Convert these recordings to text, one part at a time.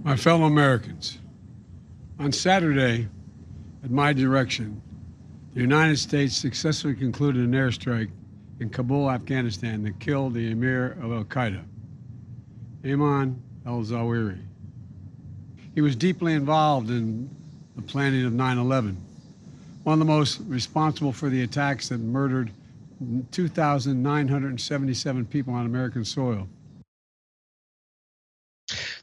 My fellow Americans, on Saturday, at my direction, the United States successfully concluded an airstrike in Kabul, Afghanistan that killed the emir of Al-Qaeda, Ayman Al-Zawahiri. He was deeply involved in the planning of 9/11, one of the most responsible for the attacks that murdered 2,977 people on American soil.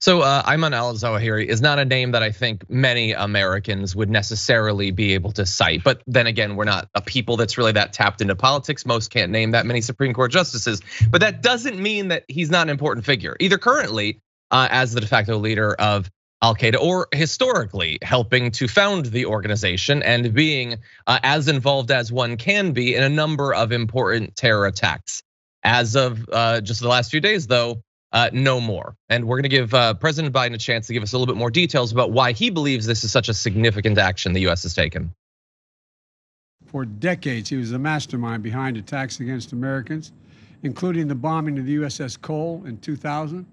So Ayman al-Zawahiri is not a name that I think many Americans would necessarily be able to cite. But then again, we're not a people that's really that tapped into politics. Most can't name that many Supreme Court justices. But that doesn't mean that he's not an important figure, either currently as the de facto leader of Al-Qaeda or historically helping to found the organization and being as involved as one can be in a number of important terror attacks. As of just the last few days, though, no more. And we're gonna give President Biden a chance to give us a little bit more details about why he believes this is such a significant action the US has taken. For decades, he was the mastermind behind attacks against Americans, including the bombing of the USS Cole in 2000,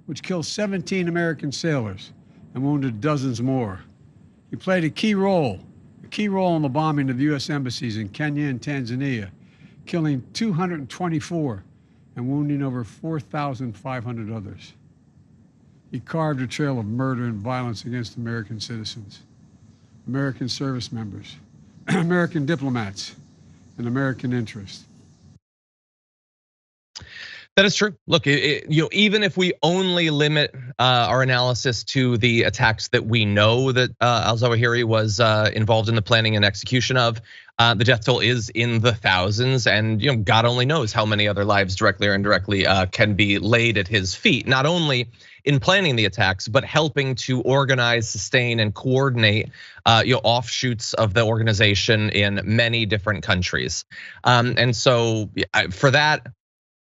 which killed 17 American sailors and wounded dozens more. He played a key role in the bombing of US embassies in Kenya and Tanzania, killing 224 and wounding over 4,500 others. He carved a trail of murder and violence against American citizens, American service members, American diplomats, and American interests. That is true. Look, even if we only limit our analysis to the attacks that we know that Al-Zawahiri was involved in the planning and execution of, the death toll is in the thousands, and God only knows how many other lives directly or indirectly can be laid at his feet. Not only in planning the attacks, but helping to organize, sustain, and coordinate offshoots of the organization in many different countries. And so for that,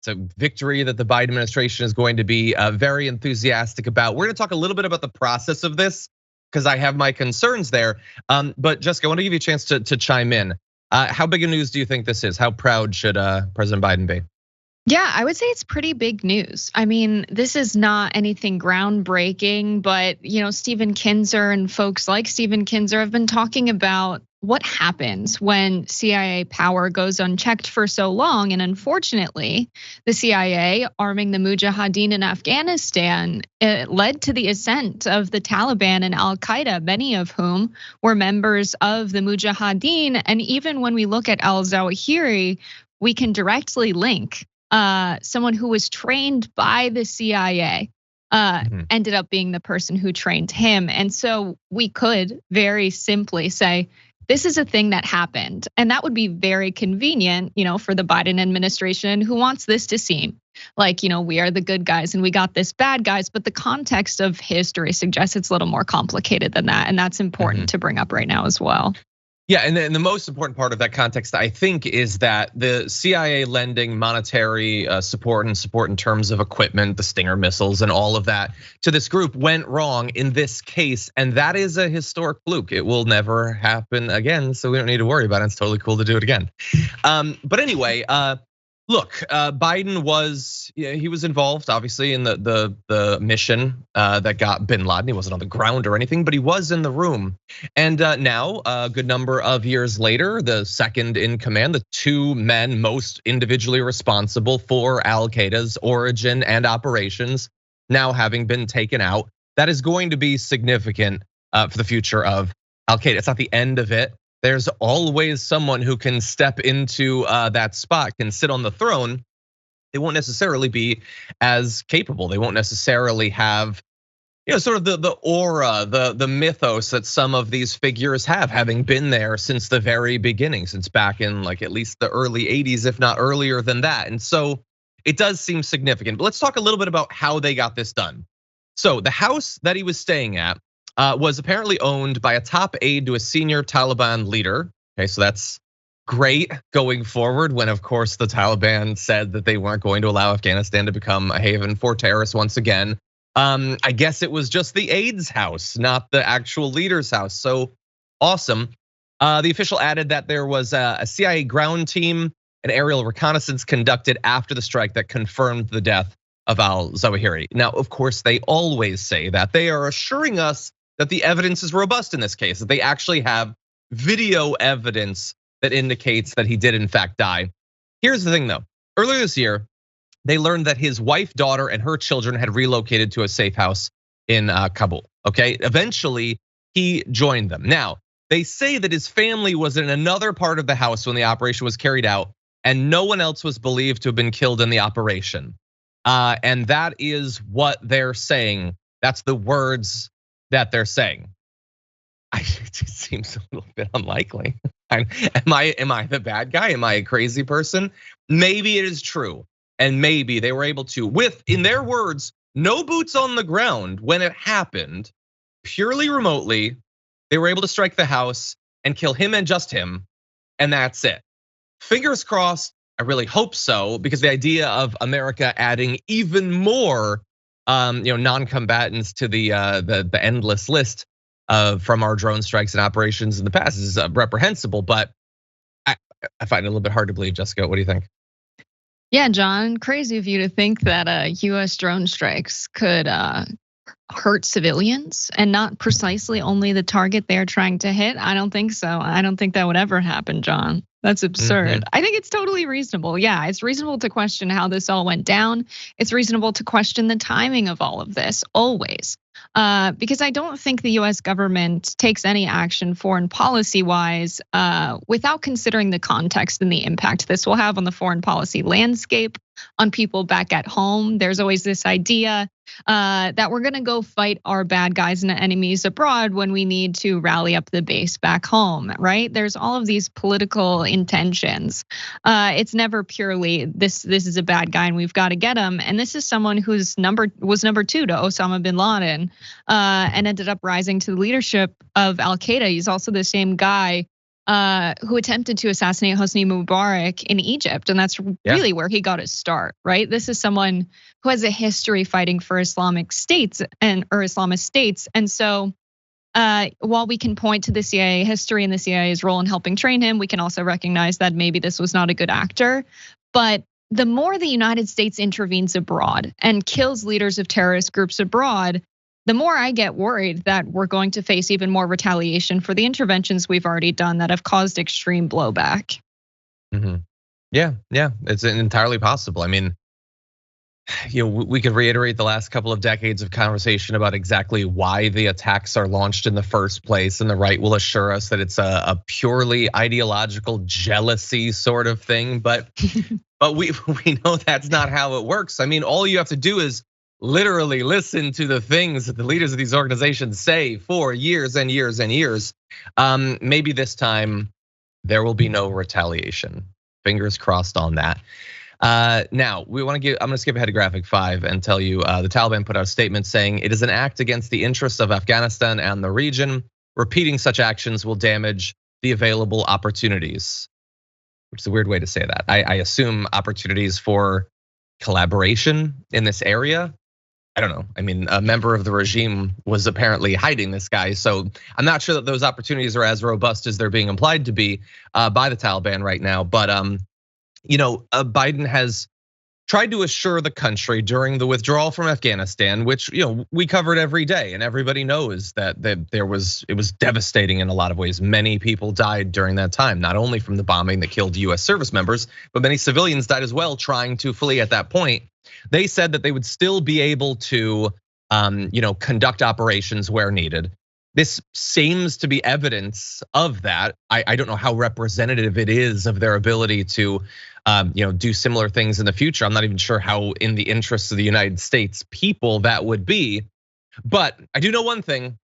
it's a victory that the Biden administration is going to be very enthusiastic about. We're gonna talk a little bit about the process of this because I have my concerns there. But Jessica, I want to give you a chance to chime in. How big a news do you think this is? How proud should President Biden be? Yeah, I would say it's pretty big news. I mean, this is not anything groundbreaking, but Stephen Kinzer and folks like Stephen Kinzer have been talking about what happens when CIA power goes unchecked for so long. And unfortunately, the CIA arming the Mujahideen in Afghanistan, it led to the ascent of the Taliban and Al-Qaeda, many of whom were members of the Mujahideen. And even when we look at al-Zawahiri, we can directly link someone who was trained by the CIA ended up being the person who trained him. And so we could very simply say, this is a thing that happened. And that would be very convenient, for the Biden administration who wants this to seem like, we are the good guys and we got this bad guys. But the context of history suggests it's a little more complicated than that. And that's important to bring up right now as well. Yeah, and the most important part of that context, I think, is that the CIA lending monetary support and support in terms of equipment, the Stinger missiles and all of that to this group went wrong in this case. And that is a historic fluke. It will never happen again, so we don't need to worry about it. It's totally cool to do it again. But anyway, look, Biden was involved obviously in the mission that got bin Laden. He wasn't on the ground or anything, but he was in the room. And now a good number of years later, the second in command, the two men most individually responsible for Al-Qaeda's origin and operations, now having been taken out, that is going to be significant for the future of Al-Qaeda. It's not the end of it. There's always someone who can step into that spot, can sit on the throne. They won't necessarily be as capable. They won't necessarily have, sort of the aura, the mythos that some of these figures have, having been there since the very beginning, since back in like at least the early 80s, if not earlier than that. And so it does seem significant. But let's talk a little bit about how they got this done. So the house that he was staying at was apparently owned by a top aide to a senior Taliban leader. Okay, so that's great going forward when, of course, the Taliban said that they weren't going to allow Afghanistan to become a haven for terrorists once again. I guess it was just the aide's house, not the actual leader's house. So awesome. The official added that there was a CIA ground team, an aerial reconnaissance conducted after the strike that confirmed the death of Al-Zawahiri. Now, of course, they always say that. They are assuring us that the evidence is robust in this case, that they actually have video evidence that indicates that he did in fact die. Here's the thing though, earlier this year, they learned that his wife, daughter, and her children had relocated to a safe house in Kabul, okay? Eventually, he joined them. Now, they say that his family was in another part of the house when the operation was carried out, and no one else was believed to have been killed in the operation. And that is what they're saying. That's the words that they're saying. It just seems a little bit unlikely. Am I the bad guy? Am I a crazy person? Maybe it is true. And maybe they were able to, with, in their words, no boots on the ground when it happened, purely remotely, they were able to strike the house and kill him and just him, and that's it. Fingers crossed, I really hope so, because the idea of America adding even more non-combatants to the endless list from our drone strikes and operations in the past is reprehensible, but I find it a little bit hard to believe. Jessica, what do you think? Yeah, John, crazy of you to think that US drone strikes could hurt civilians and not precisely only the target they're trying to hit. I don't think so. I don't think that would ever happen, John. That's absurd. I think it's totally reasonable. Yeah, it's reasonable to question how this all went down. It's reasonable to question the timing of all of this, always. Because I don't think the US government takes any action foreign policy wise without considering the context and the impact this will have on the foreign policy landscape, on people back at home. There's always this idea that we're gonna go fight our bad guys and enemies abroad when we need to rally up the base back home, right? There's all of these political intentions. It's never purely this is a bad guy and we've got to get him. And this is someone who's was number 2 to Osama bin Laden and ended up rising to the leadership of Al-Qaeda. He's also the same guy who attempted to assassinate Hosni Mubarak in Egypt. And that's really where he got his start, right? This is someone who has a history fighting for Islamic states or Islamist states. And so while we can point to the CIA history and the CIA's role in helping train him, we can also recognize that maybe this was not a good actor. But the more the United States intervenes abroad and kills leaders of terrorist groups abroad, the more I get worried that we're going to face even more retaliation for the interventions we've already done that have caused extreme blowback. Yeah, it's entirely possible. I mean, we could reiterate the last couple of decades of conversation about exactly why the attacks are launched in the first place, and the right will assure us that it's a purely ideological jealousy sort of thing. But we know that's not how it works. I mean, all you have to do is literally listen to the things that the leaders of these organizations say for years and years and years. Maybe this time there will be no retaliation. Fingers crossed on that. Now I'm gonna skip ahead to graphic 5 and tell you the Taliban put out a statement saying it is an act against the interests of Afghanistan and the region. Repeating such actions will damage the available opportunities, which is a weird way to say that. I assume opportunities for collaboration in this area. I don't know. I mean, a member of the regime was apparently hiding this guy. So I'm not sure that those opportunities are as robust as they're being implied to be by the Taliban right now. But Biden has tried to assure the country during the withdrawal from Afghanistan, which we covered every day, and everybody knows that it was devastating in a lot of ways. Many people died during that time, not only from the bombing that killed US service members, but many civilians died as well trying to flee at that point. They said that they would still be able to conduct operations where needed. This seems to be evidence of that. I don't know how representative it is of their ability to do similar things in the future. I'm not even sure how in the interests of the United States people that would be. But I do know one thing,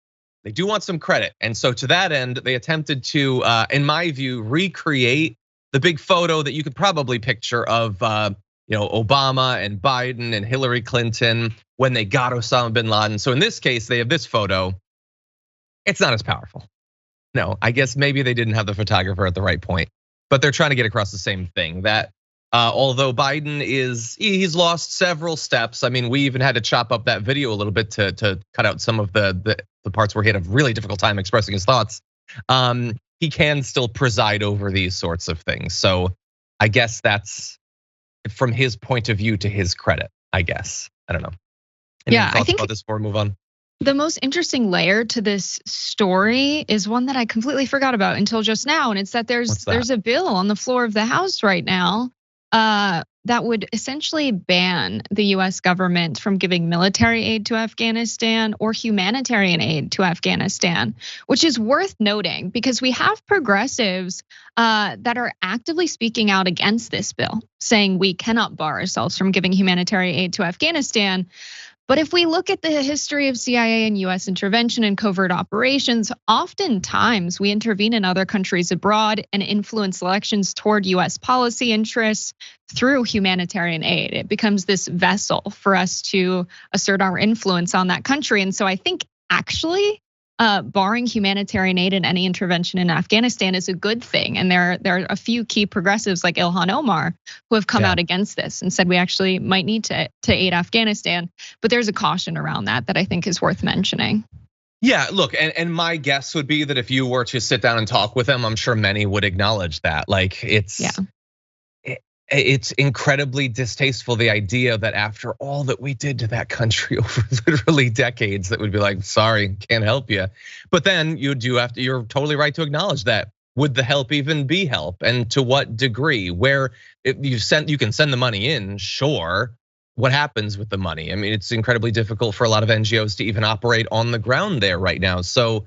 they do want some credit. And so to that end, they attempted to, in my view, recreate the big photo that you could probably picture of Obama and Biden and Hillary Clinton when they got Osama bin Laden. So in this case, they have this photo. It's not as powerful. No, I guess maybe they didn't have the photographer at the right point, but they're trying to get across the same thing, that although Biden he's lost several steps. I mean, we even had to chop up that video a little bit to cut out some of the parts where he had a really difficult time expressing his thoughts. He can still preside over these sorts of things. So I guess that's from his point of view to his credit, I guess. I don't know. Any Yeah, I thoughts think about this before we move on? the most interesting layer to this story is one that I completely forgot about until just now, and it's that What's that? there's a bill on the floor of the House right now that would essentially ban the U.S. government from giving military aid to Afghanistan or humanitarian aid to Afghanistan, which is worth noting because we have progressives that are actively speaking out against this bill, saying we cannot bar ourselves from giving humanitarian aid to Afghanistan. But if we look at the history of CIA and US intervention and covert operations, oftentimes we intervene in other countries abroad and influence elections toward US policy interests through humanitarian aid. It becomes this vessel for us to assert our influence on that country. And so I think actually barring humanitarian aid in any intervention in Afghanistan is a good thing. And there are a few key progressives like Ilhan Omar who have come out against this and said we actually might need to aid Afghanistan. But there's a caution around that I think is worth mentioning. Yeah, look, and my guess would be that if you were to sit down and talk with them, I'm sure many would acknowledge that. Like it's incredibly distasteful, the idea that after all that we did to that country over literally decades, that would be like, sorry, can't help you. But then you're totally right to acknowledge that. Would the help even be help? And to what degree? Where you can send the money in, sure. What happens with the money? I mean, it's incredibly difficult for a lot of NGOs to even operate on the ground there right now. So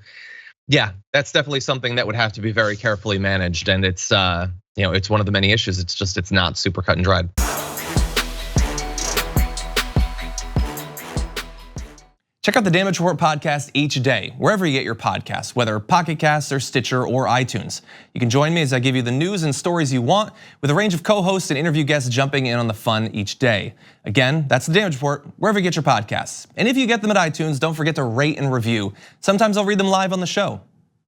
yeah, that's definitely something that would have to be very carefully managed. And it's it's one of the many issues. It's not super cut and dried. Check out the Damage Report podcast each day, wherever you get your podcasts, whether Pocket Casts or Stitcher or iTunes. You can join me as I give you the news and stories you want, with a range of co-hosts and interview guests jumping in on the fun each day. Again, that's the Damage Report, wherever you get your podcasts. And if you get them at iTunes, don't forget to rate and review. Sometimes I'll read them live on the show.